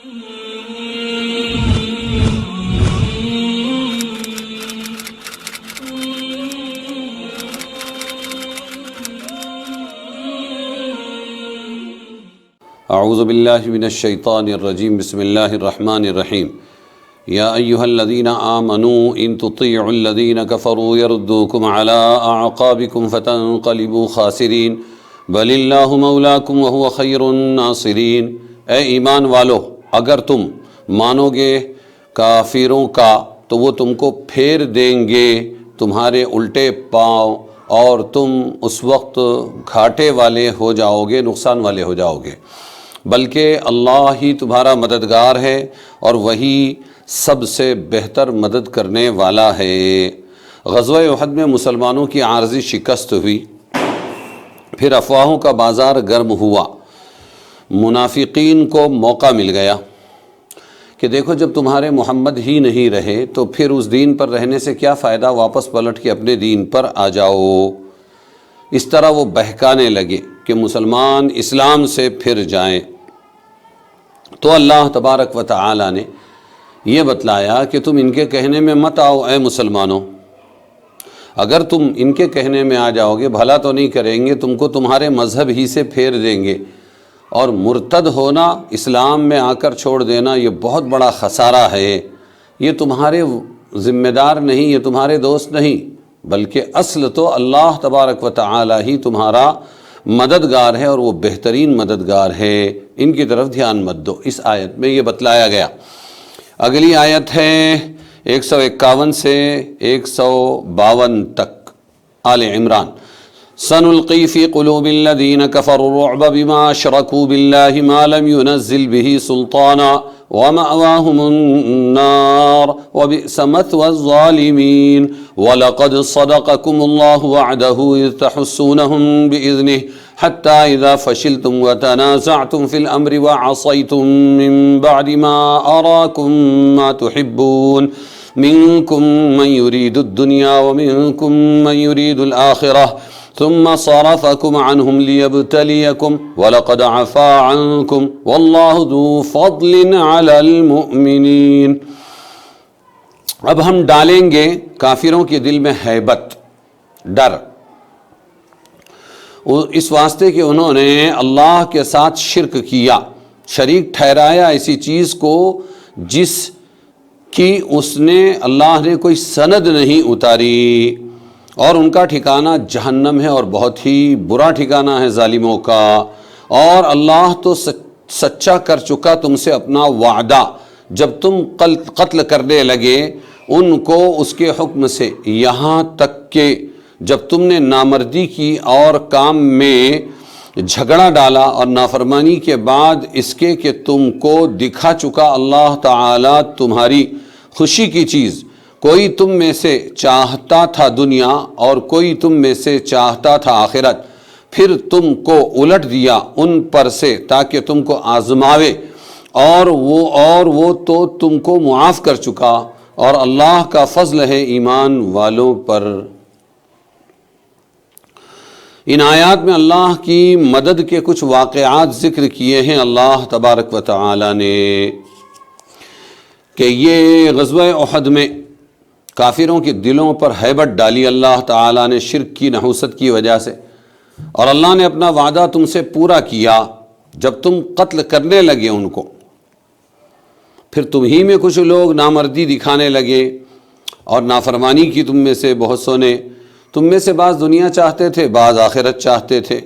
اعوذ باللہ من الشیطان الرجیم بسم اللہ الرحمن الرحیم یا ایہا الذین آمنوا ان تطیعوا الذین کفروا یردوکم علی اعقابکم فتنقلبوا خاسرین بل اللہ مولاکم وہو خیر الناصرین۔ اے ایمان والو، اگر تم مانو گے کافروں کا تو وہ تم کو پھیر دیں گے تمہارے الٹے پاؤں، اور تم اس وقت گھاٹے والے ہو جاؤ گے، نقصان والے ہو جاؤ گے، بلکہ اللہ ہی تمہارا مددگار ہے اور وہی سب سے بہتر مدد کرنے والا ہے۔ غزوہ احد میں مسلمانوں کی عارضی شکست ہوئی، پھر افواہوں کا بازار گرم ہوا، منافقین کو موقع مل گیا کہ دیکھو جب تمہارے محمد ہی نہیں رہے تو پھر اس دین پر رہنے سے کیا فائدہ، واپس پلٹ کے اپنے دین پر آ جاؤ۔ اس طرح وہ بہکانے لگے کہ مسلمان اسلام سے پھر جائیں، تو اللہ تبارک و تعالی نے یہ بتلایا کہ تم ان کے کہنے میں مت آؤ اے مسلمانوں۔ اگر تم ان کے کہنے میں آ جاؤ گے بھلا تو نہیں کریں گے، تم کو تمہارے مذہب ہی سے پھیر دیں گے، اور مرتد ہونا، اسلام میں آ کر چھوڑ دینا، یہ بہت بڑا خسارہ ہے۔ یہ تمہارے ذمہ دار نہیں، یہ تمہارے دوست نہیں، بلکہ اصل تو اللہ تبارک و تعالی ہی تمہارا مددگار ہے، اور وہ بہترین مددگار ہے، ان کی طرف دھیان مت دو۔ اس آیت میں یہ بتلایا گیا۔ اگلی آیت ہے 151 سے 152 تک، آل عمران۔ سنلقی فی قلوب الذین کفروا الرعب بما اشرکوا باللہ ما لم ينزل به سلطانا ومأواہم النار وبئس مثوى الظالمین وَلَقَدْ صَدَقَكُمُ اللَّهُ وَعْدَهُ إِذْ تَحُسُّونَهُمْ بِإِذْنِهِ حَتَّى إِذَا فَشِلْتُمْ وَتَنَازَعْتُمْ فِي الْأَمْرِ وَعَصَيْتُمْ مِنْ بَعْدِ مَا أَرَاكُمْ مَا تُحِبُّونَ مِنْكُمْ مَنْ يُرِيدُ الدُّنْيَا وَمِنْكُمْ مَنْ يُرِيدُ الْآخِرَةَ ثُمَّ صَرَفَكُمْ عَنْهُمْ لِيَبْتَلِيَكُمْ وَلَقَدْ عَفَا عَنْكُمْ وَاللَّهُ ذُو فَضْلٍ عَلَى الْمُؤْمِنِينَ۔ اب ہم ڈالیں گے کافروں کے دل میں ہیبت، ڈر، اس واسطے کہ انہوں نے اللہ کے ساتھ شرک کیا، شریک ٹھہرایا ایسی چیز کو جس کی اللہ نے کوئی سند نہیں اتاری، اور ان کا ٹھکانہ جہنم ہے، اور بہت ہی برا ٹھکانہ ہے ظالموں کا۔ اور اللہ تو سچا کر چکا تم سے اپنا وعدہ، جب تم قتل کرنے لگے ان کو اس کے حکم سے، یہاں تک کہ جب تم نے نامردی کی اور کام میں جھگڑا ڈالا، اور نافرمانی کے بعد اس کے کہ تم کو دکھا چکا اللہ تعالی تمہاری خوشی کی چیز، کوئی تم میں سے چاہتا تھا دنیا اور کوئی تم میں سے چاہتا تھا آخرت، پھر تم کو الٹ دیا ان پر سے تاکہ تم کو آزماوے، اور وہ تو تم کو معاف کر چکا، اور اللہ کا فضل ہے ایمان والوں پر۔ ان آیات میں اللہ کی مدد کے کچھ واقعات ذکر کیے ہیں اللہ تبارک و تعالی نے، کہ یہ غزوہ احد میں کافروں کے دلوں پر ہیبت ڈالی اللہ تعالی نے شرک کی نحوست کی وجہ سے، اور اللہ نے اپنا وعدہ تم سے پورا کیا جب تم قتل کرنے لگے ان کو۔ پھر تم ہی میں کچھ لوگ نامردی دکھانے لگے اور نافرمانی کی، تم میں سے بہت سو نے، تم میں سے بعض دنیا چاہتے تھے، بعض آخرت چاہتے تھے،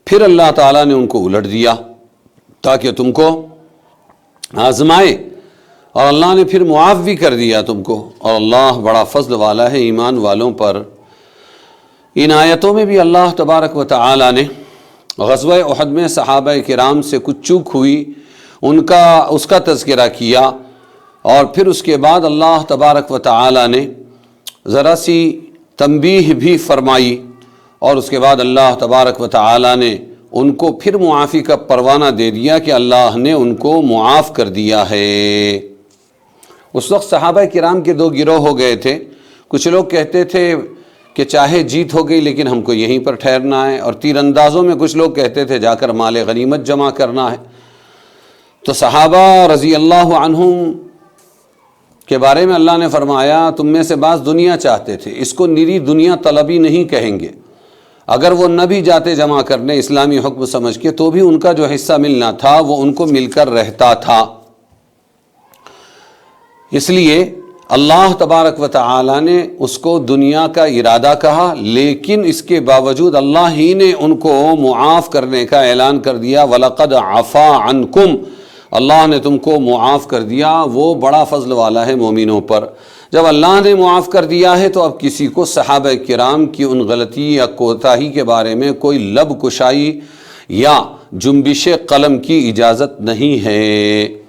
پھر اللہ تعالیٰ نے ان کو الٹ دیا تاکہ تم کو آزمائے، اور اللہ نے پھر معاف بھی کر دیا تم کو، اور اللہ بڑا فضل والا ہے ایمان والوں پر۔ ان آیتوں میں بھی اللہ تبارک و تعالیٰ نے غزوہ احد میں صحابہ کرام سے کچھ چوک ہوئی اس کا تذکرہ کیا، اور پھر اس کے بعد اللہ تبارک و تعالی نے ذرا سی تنبیہ بھی فرمائی، اور اس کے بعد اللہ تبارک و تعالی نے ان کو پھر معافی کا پروانہ دے دیا کہ اللہ نے ان کو معاف کر دیا ہے۔ اس وقت صحابہ کرام کے دو گروہ ہو گئے تھے، کچھ لوگ کہتے تھے کہ چاہے جیت ہو گئی لیکن ہم کو یہیں پر ٹھہرنا ہے، اور تیر اندازوں میں کچھ لوگ کہتے تھے جا کر مال غنیمت جمع کرنا ہے۔ تو صحابہ رضی اللہ عنہم کے بارے میں اللہ نے فرمایا تم میں سے بعض دنیا چاہتے تھے، اس کو نری دنیا طلبی نہیں کہیں گے، اگر وہ نہ بھی جاتے جمع کرنے اسلامی حکم سمجھ کے تو بھی ان کا جو حصہ ملنا تھا وہ ان کو مل کر رہتا تھا۔ اس لیے اللہ تبارک و تعالی نے اس کو دنیا کا ارادہ کہا، لیکن اس کے باوجود اللہ ہی نے ان کو معاف کرنے کا اعلان کر دیا۔ وَلَقَدْ عَفَا عَنْكُمْ، اللہ نے تم کو معاف کر دیا، وہ بڑا فضل والا ہے مومنوں پر۔ جب اللہ نے معاف کر دیا ہے تو اب کسی کو صحابہ کرام کی ان غلطی یا کوتاہی کے بارے میں کوئی لب کشائی یا جنبش قلم کی اجازت نہیں ہے۔